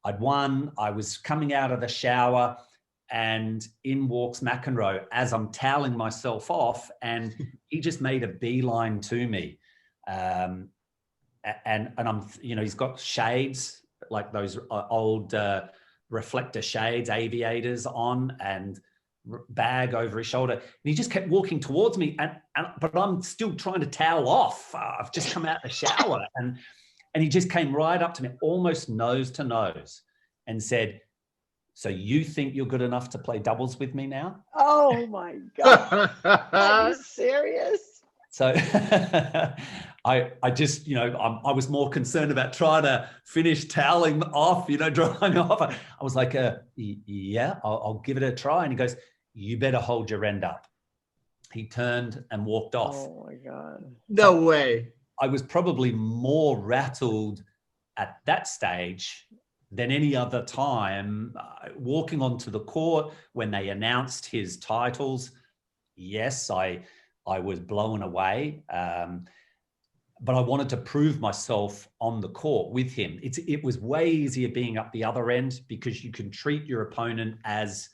I'd won. I was coming out of the shower and in walks McEnroe as I'm toweling myself off, and he just made a beeline to me. And I'm, he's got shades, like those old reflector shades, aviators on, and bag over his shoulder. And he just kept walking towards me, but I'm still trying to towel off. I've just come out the shower, and he just came right up to me, almost nose to nose, and said, "So you think you're good enough to play doubles with me now?" Oh my God. Are you serious? So I just, I was more concerned about trying to finish toweling off, drying off. I was like, yeah, I'll give it a try. And he goes, "You better hold your end up." He turned and walked off. Oh my God. No way. I was probably more rattled at that stage than any other time. Walking onto the court when they announced his titles, yes, I was blown away. But I wanted to prove myself on the court with him. It was way easier being up the other end because you can treat your opponent as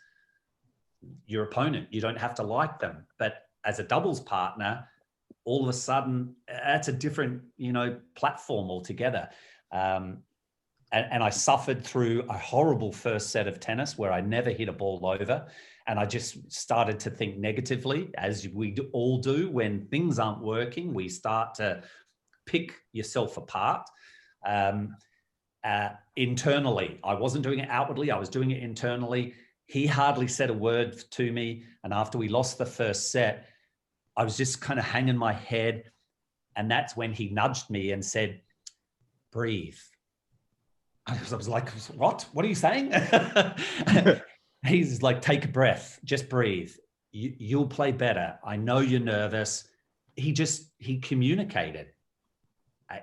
your opponent. You don't have to like them. But as a doubles partner, all of a sudden, that's a different, platform altogether. And I suffered through a horrible first set of tennis where I never hit a ball over. And I just started to think negatively, as we all do when things aren't working. We start to pick yourself apart. Internally, I wasn't doing it outwardly. I was doing it internally. He hardly said a word to me. And after we lost the first set, I was just kind of hanging my head. And that's when he nudged me and said, "Breathe." I was like, "What? What are you saying?" He's like, "Take a breath, just breathe. You'll play better. I know you're nervous." He communicated.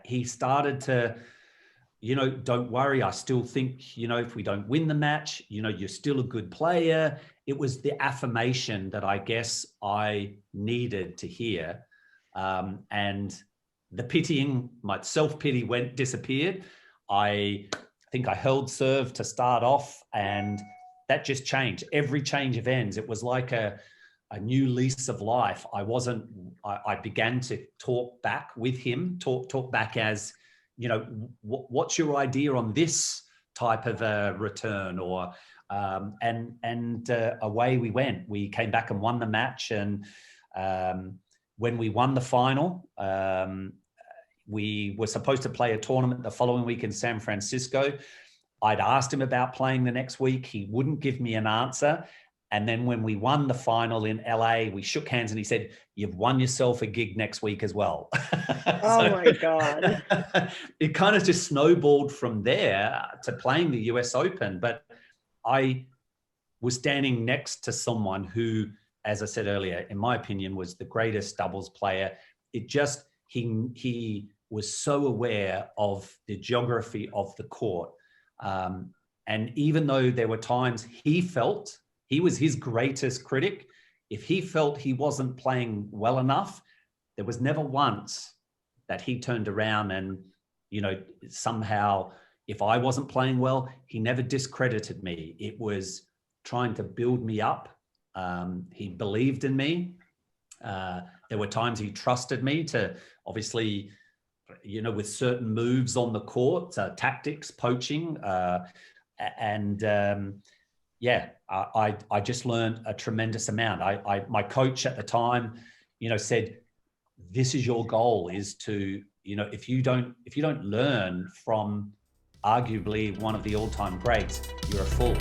He started to, "Don't worry. I still think, if we don't win the match, you're still a good player." It was the affirmation that I guess I needed to hear. And the pitying, my self-pity disappeared. I think I held serve to start off, and that just changed. Every change of ends, it was like a new lease of life. I began to talk back with him, talk back as, what's your idea on this type of a return? Or and away we went. We came back and won the match. And when we won the final, we were supposed to play a tournament the following week in San Francisco. I'd asked him about playing the next week. He wouldn't give me an answer. And then when we won the final in LA, we shook hands and he said, "You've won yourself a gig next week as well." Oh my God. It kind of just snowballed from there to playing the US Open. But I was standing next to someone who, as I said earlier, in my opinion, was the greatest doubles player. He was so aware of the geography of the court. And even though there were times he felt he was his greatest critic, if he felt he wasn't playing well enough, there was never once that he turned around and, somehow, if I wasn't playing well, he never discredited me. It was trying to build me up. He believed in me. There were times he trusted me to, obviously, with certain moves on the court, tactics, poaching. I just learned a tremendous amount. My coach at the time, said, "This is your goal, is to, if you don't learn from arguably one of the all-time greats, you're a fool."